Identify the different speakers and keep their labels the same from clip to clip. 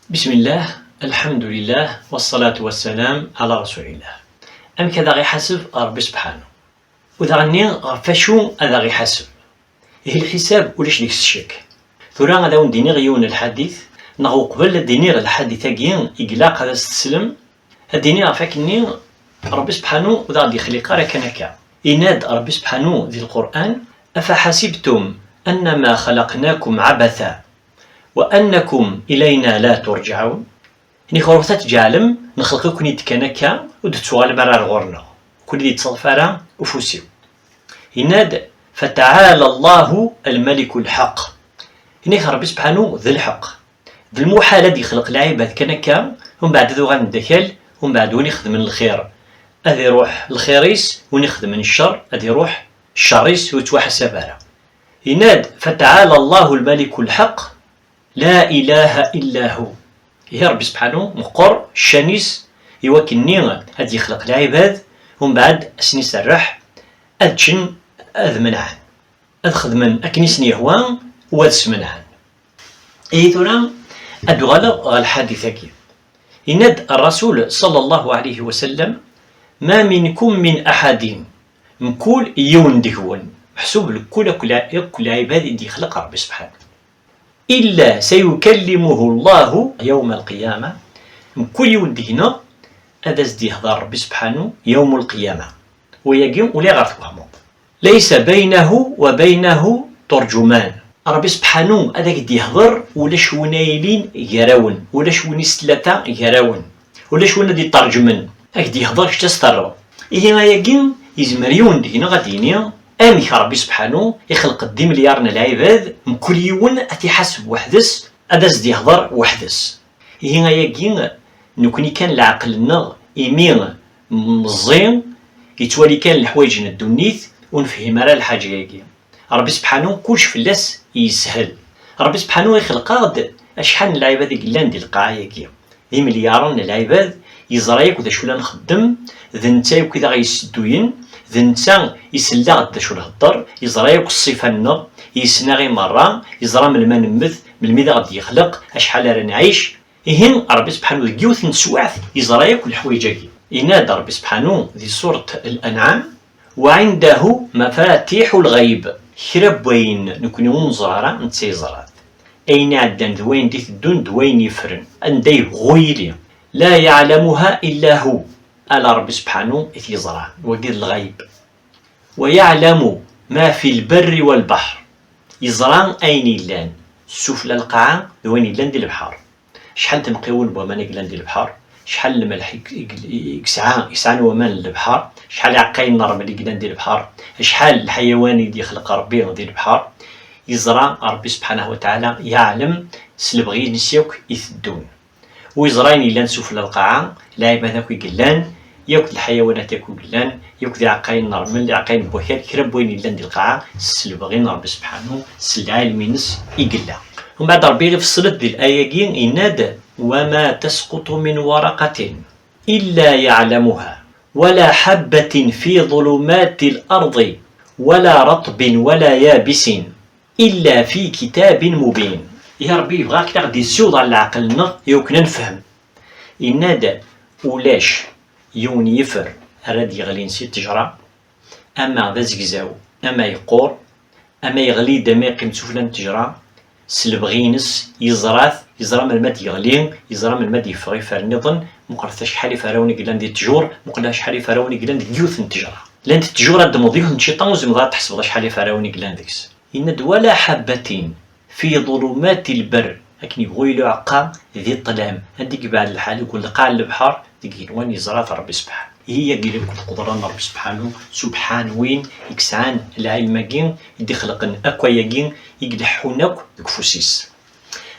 Speaker 1: بسم الله، الحمد لله، والصلاة والسلام على رسول الله. أم كذا غي حسب ربي سبحانه وإذا غني فاشو هذا غي حسب هي الحساب وليش ديك الشك. ثورا غادا ونديني غيون الحديث نغو قبل ديني الحديث أكين إقلاق هذا استسلم هديني غفاكني ربي سبحانه وإذا غادي يخلق راه كان هكا يناد ربي سبحانه ذي القرآن: أفحسبتم أنما خلقناكم عبثا وأنكم إلينا لا ترجعون. يعني خروثات جعلم نخلقكم يتكنكا ودتوال مرار غورنا كل دي تصفارا وفوسيو. يناد: فتعالى الله الملك الحق. هنا ربي سبحانه ذي الحق ذي المحالة دي خلق العباد كنكا ومن بعد ذو غندكل ومن بعد وين يخدم من الخير هذا يروح الخيريس وين يخدم من الشر هذا يروح الشريس ويتوحسب على. يناد: فتعالى الله الملك الحق لا إله إلا هو. يا ربي سبحانه مقر الشانيس يوكلني هاد يخلق العباد ومن بعد اسني سرح أدشن أذمنعن أدخدمن أكنيسني هوان وأدسمنعن. ثورا أدغالا الحديث كي يناد الرسول صلى الله عليه وسلم: ما منكم من أحد مكول يون دهون محسوب كل عباد دي خلق ربي سبحانه إلا سيكلمه الله يوم القيامة. كل يوم دينا أدز دي هذا ربي سبحانه يوم القيامة ويقيم ولا غرفهم ليس بينه وبينه ترجمان. ربي سبحانه أدك دي هضر ولا شونايلين يراون ولا شوني سلطة يراون ولا شونا دي ترجمن أك دي هضر شتسترو إيه يقيم يزمريون دينا غاديني أمي ربي سبحانه يخلق 10 مليار العباد كل يوم أتيحسب وحدس أدز دي هضر وحدس. هنا يقين نكوني كان العقلنا إيمين مزين يتوالي كان الحوايج الدنيث ونفهم على الحاجة يقين ربي سبحانه كلش فلاس يسهل. ربي سبحانه يخلق أشحال العباد يقلان دي القاعة يقين 10 مليار العباد يزرايك وذا شو لا نخدم ذا نتا وكذا غيسدوين ذا نتا يسلا غدا شو الهضر يزرايك الصفة يسنا غي مرة يزرا من الماء نمث من الميدا غادي يخلق أشحال راه نعيش. إهن ربي سبحانه ذي جيوث نسواعث يزرايك الحويجاكي. ينادى ربي سبحانه ذي سورة الأنعام: وعنده مفاتيح الغيب. كرب وين نكون ونزرارا نتسيزرات أين عدن دوين دي الدون دوين يفرن أنديه غويلي لا يعلمها إلا هو. ألا ربي سبحانه يزرع ودير الغيب. ويعلم ما في البر والبحر. يزرع أين يلان السفلى القاعة دوين يلان دي البحر. شحال تمقيون بومان يقلان دي البحر شحال الملح يسعان ومان البحر شحال عقاين النار ملي يقلان دي البحر شحال الحيوان اللي يخلق ربي دي البحر. يزرع ربي سبحانه وتعالى يعلم سلبغي نسيوك يثدون ويزرعين يلان سفلى القاعة لاعب هذاك يقلان ياكل الحيوانات ياكل قلان ياكل عقاين نورمال عقاين بوحير كرب وين يلان دي القاعة سلبغين ربي سبحانه العالمينس يقلا. ومن بعد ربي يفصلت دي الآية ينادى: وما تسقط من ورقة إلا يعلمها ولا حبة في ظلمات الأرض ولا رطب ولا يابس إلا في كتاب مبين. يا ربي يبغاك تاخدي السود على عقلنا يوكنا نفهم. ينادى ولاش يون يفر راد يغلي نسي تجرى أما ذا زقزاو أما يقور أما يغلي دما يقيم سفلا تجرى سلبغينس يزرى من المد يغلين يزرى من المد يفغي فرنظن مقرث شحال فراوني قلان دي التجور مقلا شحال فراوني قلان دي جيوث التجرى لان التجور هاد مضيف نشيطان وزمضا تحسب شحال فراوني قلان ديكس. يند ولا حبة في ظلمات البر لكن يبغوا يلو عقا ذي الظلام هذيك بعد الحال يقول قاع البحر ديك وين يزرى ربي سبحانه هي قيل كل قدرة ربي سبحانه وين يكسعان العلم كين يدي خلقن اكوا يقين يقدحونك دكفوسيس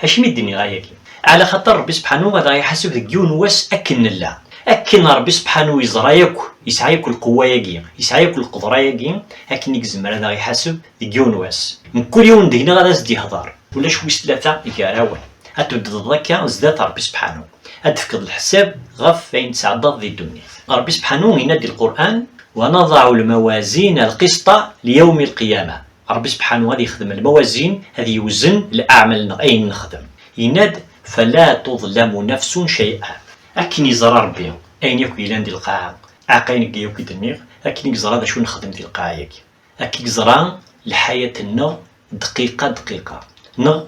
Speaker 1: اش ميدني غاياكي على خاطر ربي سبحانه غادا يحسب ذيك يون واس اكن الله اكن ربي سبحانه يزرايك يسعيك القوه يقين يسعيك القدره يقين لكن يكزمر هذا يحسب ذيك يون واس من كل يوم دينا غادا زدي هضار ولا شوي ثلاثه يقراون هتبدا ذاك زدات ربي سبحانه هتفقد الحساب غف فين تعضد ذي الدنيا. ربي سبحانه ينادي القرآن: ونضع الموازين القسط ليوم القيامة. ربي سبحانه هذا يخدم الموازين هذه يوزن الأعمال أين نخدم يناد فلا تظلم نفس شيئا. أكن يزرى ربي أين يكون يلان دي القاعة عاقين يوكي دنيغ، أكن يزرى هذا شو نخدم دي القاعة ياكي، أكن يزرى الحياة النا دقيقة دقيقة نا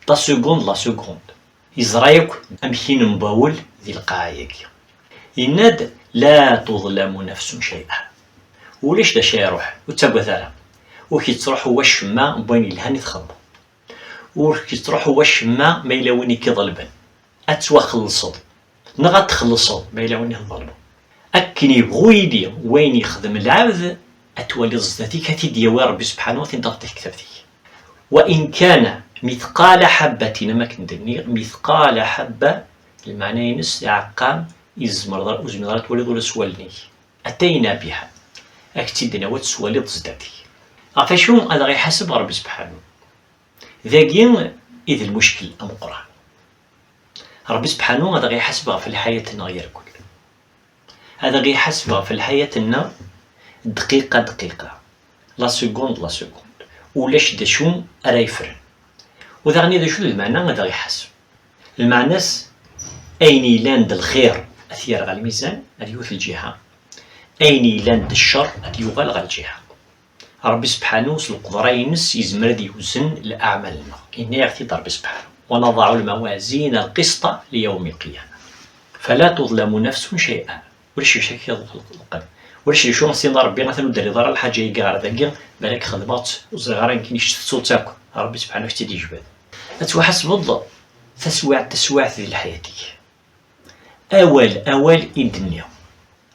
Speaker 1: لا سكوند لا سكوند يزرى ياك أمكين مباول دي القاعة ياكي. يناد لا تظلم نفس شيئا. وليش دا شي يروح وتابع ثارا وكي تروح هو الشما بوين الهاني تخدم، وكي تروح هو الشما ما إلا وين كيظلبن أتوا خلصو نغا تخلصو ما إلا وين يظلمو. أكن يبغو يدي وين يخدم العبد أتولي زدتي كتيديا ربي سبحانه وتنضغط كتابتي. وإن كان مثقال حبة ما كندير مثقال حبة المعنى ينس عقام يزمر وزمرات ولد ولا سوالني أتينا بها أكتدنا وتسوالي زدتي. عفاشو هذا غيحسب ربي سبحانه ذاكين إذ المشكل أمقرا ربي سبحانه هذا غيحسبها في الحياة غير كل هذا غيحسبها في الحياة دقيقة دقيقة لا سكوند لا سكوند ولاش دا شو راه يفرن. وذا غني دا شو المعنى هذا غيحسب المعنى أين لاند الخير أثير على الميزان أديوث الجهة، أين لاند الشر أديوغال على الجهة. ربي سبحانه القدرة ينس يزمر دي يوزن لأعمالنا إني يعطي ربي سبحانه ونضع الموازين القسط ليوم القيامة فلا تظلم نفس شيئا. وليش يشك القلب وليش شو نصين ربي مثلا وداري ضرر الحاجة يقار ذاك بالك خدمات وصغار يمكن يشتتو تاكل ربي سبحانه يفتدي جبال أتوحسب الضوء تسواع في الحياة أول الدنيا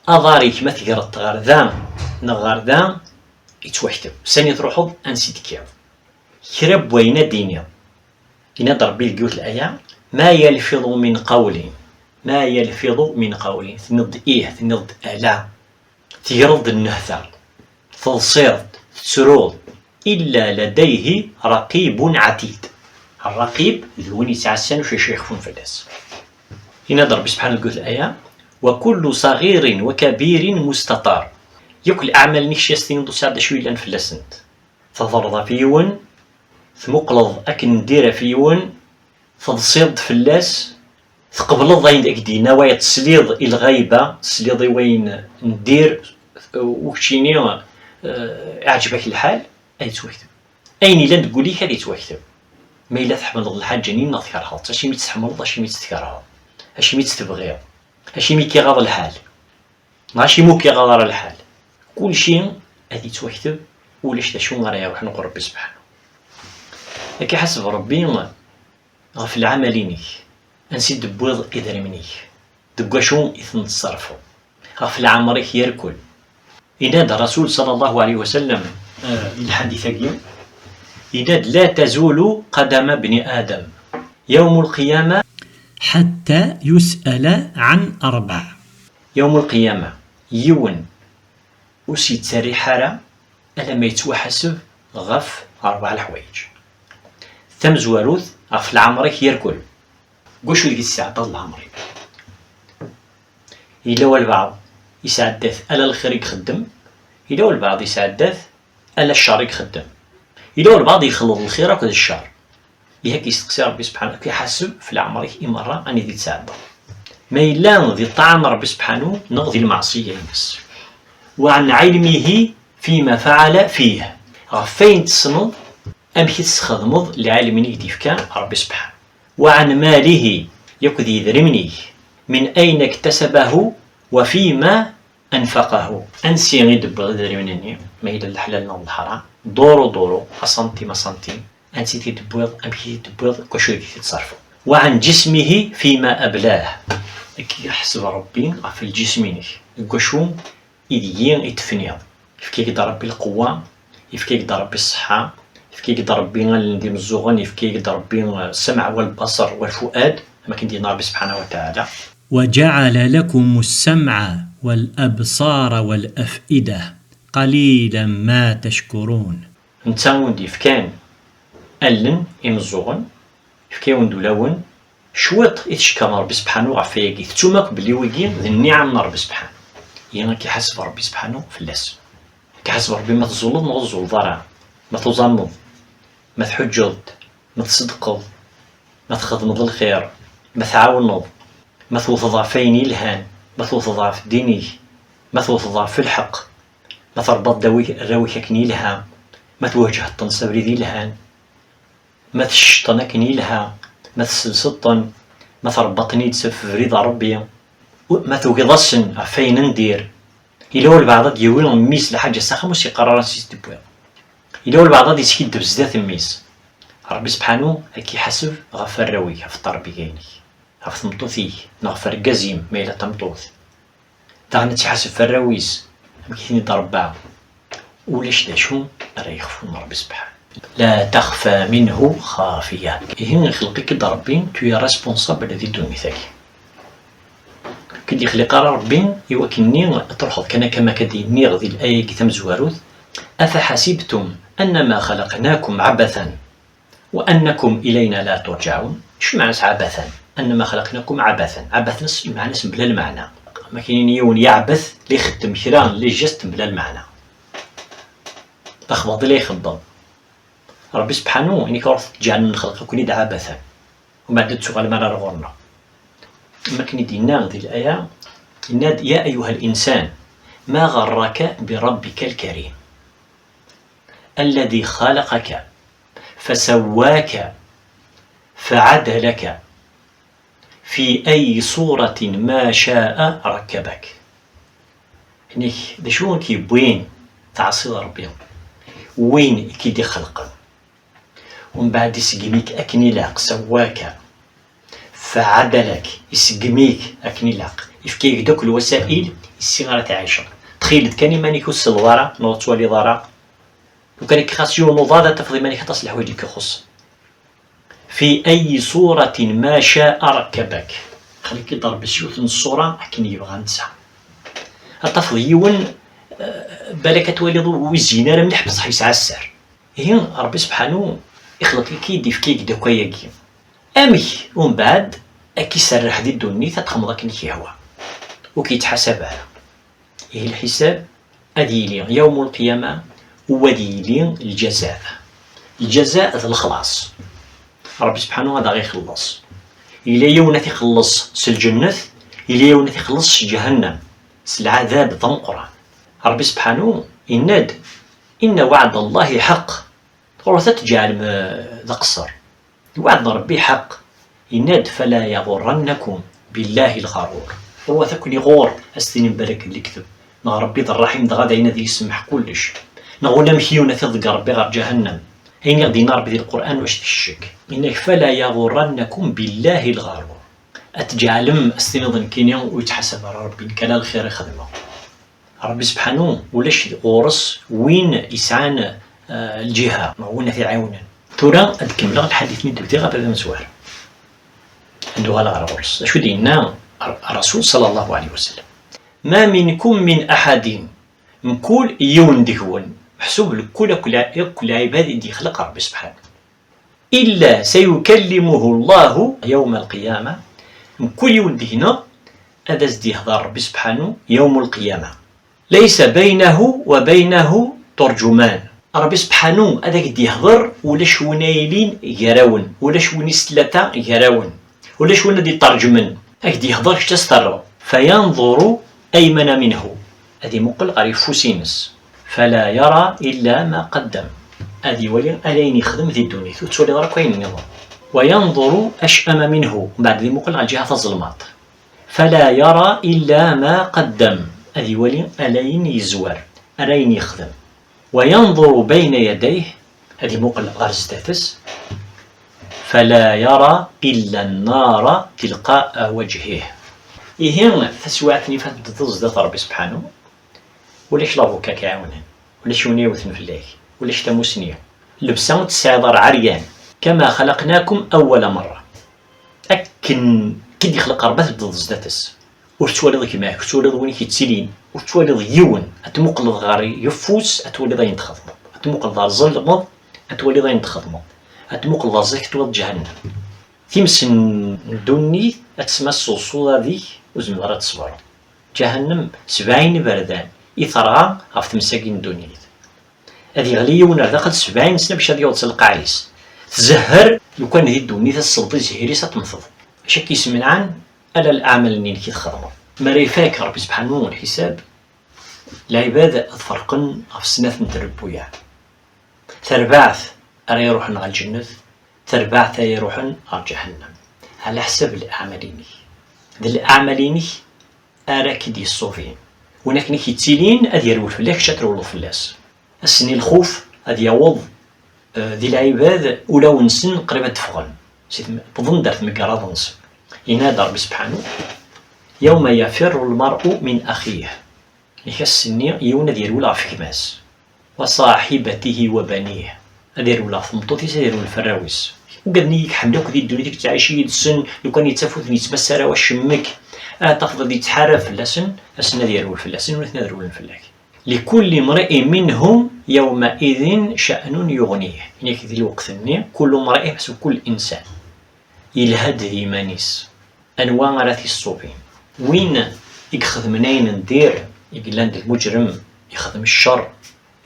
Speaker 1: أضاريك ما تقرأت غردان نغردان يتوحدوا ساني تروحوا أنسيت كيف كرب وين دينيا إن ضربي الجوت الآية ما يلفظ من قول ما يلفظ من قول تنض تنض آلا تيرض النهثة تلصيرد تسرود إلا لديه رقيب عتيد. الرقيب ذوين يتعسن وشي يخفون في الناس. هنا ضرب سبحانه الجوت الآية وكل صغير وكبير مستطار. يوكل أعمال نيش يستين دو سعد شوي لان في اللسنت تضرض فيون ثمقلض أكن دير فيون تضصيد في اللاس تقبل ضاين أكدي نوايا تسليض الغيبة تسليض وين ندير وكشيني أعجبك الحال أي توكتب أين لان تقولي هذه توكتب ما إلا تحمل الحاجة جنين نظكرها أشي ميت تحمل أشي ميت تذكرها أشي ميت تبغيها أشي ميت كيغاض الحال ماشي مو كيغاض الحال كل شيء هذه توكتب ولاش دا شو راه يروح نقول ربي سبحانه لكن حسب ربي غف العمليني انسي دبوض إذا منيك دبوا شو إثن تصرفوا غف العمريك يركل إناد الرسول صلى الله عليه وسلم الحديث اليوم إناد لا تزول قدم ابن آدم يوم القيامة
Speaker 2: حتى يسأل عن 4.
Speaker 1: يوم القيامة يون وسي تسري حالة ألا ما يتوحسب غف 4 الحوايج ثم زواروث غف العمريك يركل قوشو يجي الساعة العمري إلا والبعض يسعدث ألا الخير يخدم إلا والبعض يسعدث ألا الشر يخدم إلا والبعض يخلط الخير وكذا الشر يهك يستقسي ربي سبحانه كيحسب في العمريك إمرة أني ذي تساعده ما إلا ذي طعن ربي سبحانه نغذي المعصية ينس وعن علمه فيما فعل فيه غفين تصنض أمشي تسخدمض لعلم يديفكا ربي سبحانه وعن ماله يكذي ذرمني من أين اكتسبه وفيما أنفقه أنسي غيد بغذرمني ما إلى الحلال نوم الحرام دورو أسنتي ما سنتي أنسي تدبوض أمشي تدبوض كشوي تتصرفه وعن جسمه فيما أبلاه يحسب ربي في الجسم كشو إذيين يتفنيا يفكي يقدر ربي القوة يفكي يقدر ربي الصحة يفكي يقدر ربي اللي مزوغن يفكي يقدر ربي السمع والبصر والفؤاد ما كندير ربي سبحانه وتعالى
Speaker 2: وجعل لكم السمع والأبصار والأفئدة قليلا ما تشكرون.
Speaker 1: نتا وندي فكان ألن يمزوغن فكي وندو لون شوط يتشكر ربي سبحانه وعفايقي ثتومك بلي ويقين ذي النعم من ربي سبحانه يعني كيحسب ربي سبحانه في اللاس كيحسب ربي ما تزولض نغزول ضرع ما تزمض ما تحجض ما تصدقض ما تخدمض الخير، ما تعاونض، ما توثض فين يلهان، ما توثض في دينك، ما توثض في الحق، ما تربط الراوي كني لها، ما توجه التنصب ذي لهان، ما تشطن كني لها، ما تسلسطن، ما تربطني تسف في رضا ربي، ما توقضسن فين ندير. إلا هو البعض ديويل ميس لحاجة ساخة موسي قرارات سيستبويا، إلا هو البعض يسكيد بزاف ميس. ربي سبحانه هكي حسب غفر راوي في التربية غف تمطوثيه نغفر قزيم ميلا تمطوث تاغنا تحسب فراويس مكيثني ضربا ولاش داشو راه يخفون ربي سبحانه. لا تخفى منه خافية. إهن خلقك ضربين توي ريسبونسابل هذي دونيتك. كدي خلق ربي يوكني ترخض كما كدي نيغ ذي الآية كتم زواروث أفحسبتم أنما خلقناكم عبثا وأنكم إلينا لا ترجعون. شو معنى عبثا؟ أنما خلقناكم عبثا. عبث معنى بلا المعنى. ما كاين يون يعبث لي يخدم كرا لي جست بلا المعنى. تخبط لي يخبط. ربي سبحانه إني كرث جعلنا نخلقكم يد عبثا وبعد تسوغ المرة غورنا. ما كاين دينا ذي الآية يا أيها الإنسان ما غرك بربك الكريم الذي خلقك فسواك فعدلك في أي صورة ما شاء ركبك. يعني دشون كي وين تعصي ربي وين كيدي خلقا ومن بعد يسقميك أكني لاق سواك فعدلك يسقميك أكني لاق يفكيك دوك الوسائل الصغيرة تعيشها. تخيل كان مانيك الصلوارة نوض ولي ضارة وكان خاص يوم نوضادة تفضي مانيك تصلح وجهك يخص في أي صورة ما شاء ركبك. خليك يضرب السيوف من الصورة حكيني يبغى نسى الطفل يون بالك تولد ويزينا راه مليح بصح يسعى السر. هي ربي سبحانه يخلق لك يدي في كيك دكاياكي امي ومن بعد اكي سرح ذي الدنيا تتخمضك كي هو وكيتحسبها. هي الحساب اديلي يوم القيامة وديلي الجزاء. الجزاء ذا الخلاص. ربي سبحانه هذا غيخلص إلا يونا تيخلص سالجنة إلا يونا تيخلص جهنم العذاب ضمقرة. ربي سبحانه إناد إن وعد الله حق غرثة تجعل ذا قصر. وعد ربي حق إناد فلا يغرنكم بالله الغرور. هو ثكني غور أستني بالك اللي كتب نغ ربي ذا الرحيم ذا غادا ينادي يسمح كلش نغونا مشيونا تذكر ربي غير جهنم. هين غادي نربي ذي القرآن واش تشك إنك فلا يغرنكم بالله الغرور. أتجعلم استنظن كينيا ويتحسب على ربي كلا الخير يخدمه. ربي سبحانه ولاش غورس وين يسعان الجهة ما هو في عونا ترى أتكمل الحديث من دبتي غير هذا مسوار عنده غلا غورس. شو دينا الرسول صلى الله عليه وسلم ما منكم من أحد مكول يون دهون محسوب لكل عباد دي خلق ربي سبحانه إلا سيكلمه الله يوم القيامة. كل يوم دهنا هذا زدي هذا ربي سبحانه يوم القيامة ليس بينه وبينه ترجمان. ربي سبحانه هذاك دي هضر ولا شونايلين يراون ولا شوني سلطة يراون ولا شونا دي ترجمن هاك دي هضر تستر فينظر أيمن منه هذه مقل غير فوسينس فلا يرى إلا ما قدم. هذه ولي ألين يخدم ذي الدنيا تولي راك وين النظام. وينظر أشأم منه بعد ذي مقل على جهة الظلمات فلا يرى إلا ما قدم. هذه ولي ألين يزور ألين يخدم. وينظر بين يديه هذه مقل غرز تاتس فلا يرى إلا النار تلقاء وجهه. إيهن تسواتني فتتصدق ربي سبحانه ولاش لافوكا كيعاونن ولاش يونيوثن في الله ولاش تموسنيا لبسا تسعذر عريان كما خلقناكم أول مرة. أكن كي يخلق ربي تتصدقتس وتولد كيما تولد وين كيتسلين وتولد يون أتمقلد غاري يفوس أتولد ينتخدم أتمقلد غار ظلمض أتولد ينتخدم أتمقلد زيك تولد جهنم تيمسن دوني أتسمى الصوصو ذي وزن غارة تصبر جهنم 70 بردان يثرى غف تمساكين دونيت هذه غلية ونرد قد 70 سنة باش هادي يوصل القعيس تزهر لو كان هي الدونية السلطة زهيري ستمثل اش كيسمنعان على الأعمال اللي كيتخدموا ما يفاك ربي سبحانه والحساب العباد تفرقن في السنات نتربويا تربعث راه يروحن على الجنة تربعث يروحن على جهنم على حسب الأعمالين ذي الأعمالين أراك دي الصوفين وناك نيكي تيلين أدي يرول فلاك شاترولو فلاس السني الخوف أدي يوض ذي العباد ولاو نسن قريبا تفغن بظن دارت مقراض نسن ينادى ربي سبحانه يوم يفر المرء من أخيه يحس النية يونا ديالو في كماس وصاحبته وبنيه أديرو لا فمطوتي سيديرو الفراويس وقد نيك حملوك ذي الدنيا ديك تعيشي السن لو كان يتفوت يتمسر وشمك تفضل يتحارب في اللسن السنة ديالو في اللسن ولا ديالو الفلاك لكل امرئ منهم يومئذ شأن يغنيه يعني ذي الوقت النية كل امرئ حسب كل إنسان يلهد ذي مانيس أنواع راثي الصوبين وين يخدم منين ندير يقلاند المجرم يخدم الشر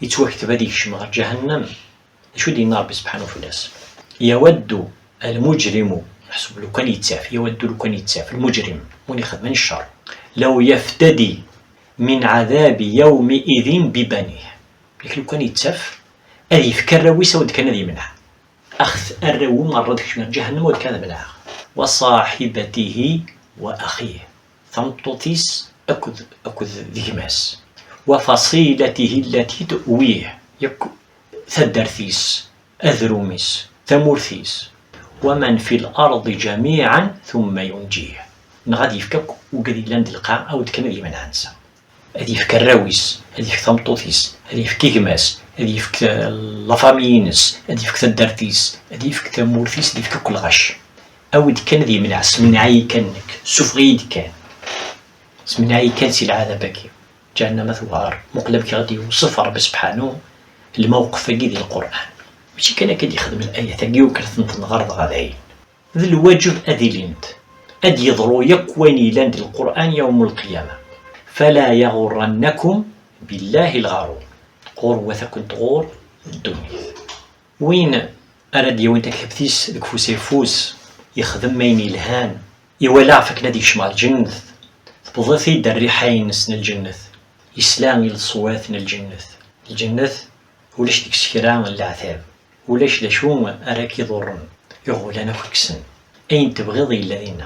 Speaker 1: يتوكتب هذيك شمار جهنم شو دي ربي سبحانه فلاس يود المجرم حسب لو كان يتساف يود لو كان يتساف المجرم وين يخدم من الشر لو يفتدي من عذاب يومئذ ببنيه لكن لو كان يتساف هذه يفكر رويسه ود كان هذه منها أخذ الرو مرة ديك شمار جهنم ود كان منها وصاحبته وأخيه ثمطوتيس أكد ذيماس وفصيلته التي تؤويه ثدرثيس أذروميس ثمورثيس ومن في الأرض جميعا ثم ينجيه نغادي يفكك وقدي لاند القاع أو كان ذي من عنسا هذي يفك الراويس هذي يفك ثمطوتيس هذي يفك كيغماس هذي يفك لافامينس هذي يفك ثدرثيس هذي يفك ثمورثيس هذي يفك كل غش أو كان ذي من عس من عي كانك سفغيد كان من عي كان سي العذاب كي جهنم ثوار مقلب كي غادي يوصف ربي سبحانه الموقف كي ديال القرآن ماشي كان كي يخدم الآية تاكي وكرثنت الغرض غادي ذي الواجب أدي لينت أدي يضرو يكواني لاند القرآن يوم القيامة فلا يغرنكم بالله الغرور غروة كنت غور الدنيا وين أراد يوين تكتبتيس ديك فوس يخدم مين الهان يولع فك نادي شمال الجنة بضيفي دريحين سن الجنة يسلام الصوات الجنة ولاش ديك السكران العذاب ولاش داشو أراك يضرن يقول أنا فكسن أين تبغضي الذين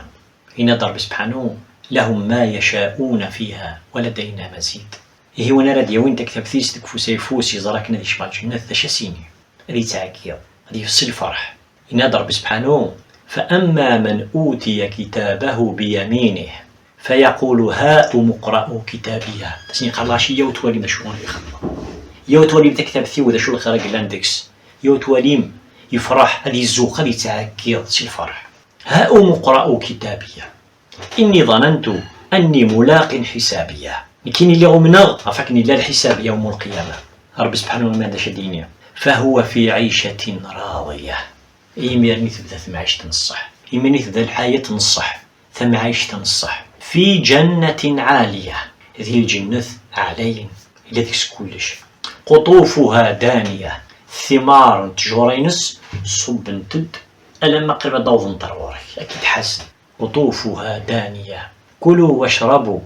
Speaker 1: إن ضرب سبحانه لهم ما يشاءون فيها ولدينا مزيد هي وانا راد يوين تكتب ثيس ديك فوسي يزراك نادي شمال الجنة ذا سيني هذه تعاكيض هذه في الفرح إن ضرب سبحانه فأما من أوتي كتابه بيمينه فيقول هاؤم اقرءوا كتابيه تسني قراشي يوتولي دا شغل يخدم يوتولي تكتب ثيو دا شو الخارج لاندكس يوتولي يفرح هذه الزوق هذه تعاكيض سي الفرح هاؤم اقرءوا كتابيه إني ظننت أني ملاق حسابيه لكن اللي غمنا عفاكني لا الحساب يوم القيامة رب سبحانه وما داش الدنيا فهو في عيشة راضية يميرني تبدا ثم عيشة نصح يميرني تبدا الحياة نصح ثم عيشة نصح في جنة عالية ذي الجنة عالين إلا ديكس كلش قطوفها دانية ثمار تجورينس صب تد ألما قرب دوض نطروري أكيد حسن قطوفها دانية كلوا واشربوا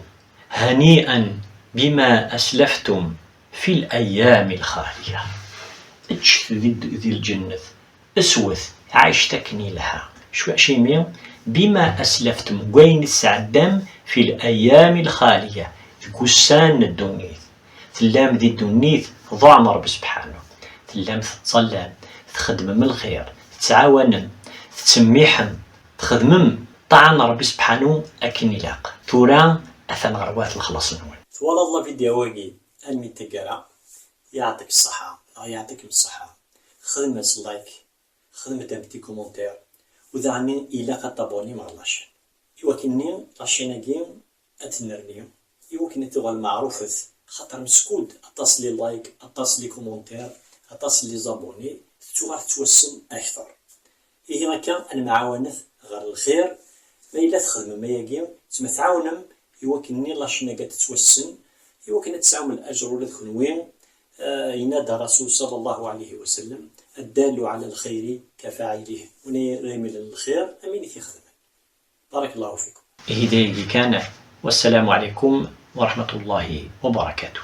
Speaker 1: هنيئا بما أسلفتم في الأيام الخالية اتشت ذي الجنة اسوث عايشتكني لها شو شيمية بما أسلفتم وين السعدام في الأيام الخالية كسان الدنيث تلام ذي الدنيث ضعم رب سبحانه تلام تتصلم تخدم من الخير تتعاون تسميحم تخدمم طعن ربي سبحانه أكن لاق ثورا أثن غروات الخلاص نول
Speaker 2: والله الله فيديو واقي أنمي تقرأ يعطيك الصحة يعطيك الصحة خدمة لايك خدمة دامتي كومنتير وإذا عني إلا قد طابوني مع لاشين يوكني لاشين جيم أتنرني يوكني تغال معروفة خاطر مسكود أتصل لي لايك أتصل لي كومنتير أتصل لي زابوني تتوغال توسم أكثر إيه هكا أنا معاونة غير الخير ما إلا تخدم ما يجيم تسمى تعاونم يوكني لاشين قد تتوسم يوكن تساوم الأجر ولا تكون وين ينادى الرسول صلى الله عليه وسلم الدال على الخير كفاعله، ونرمي الخير أمين يخدم. بارك الله فيكم.
Speaker 1: هداية كان، والسلام عليكم ورحمة الله وبركاته.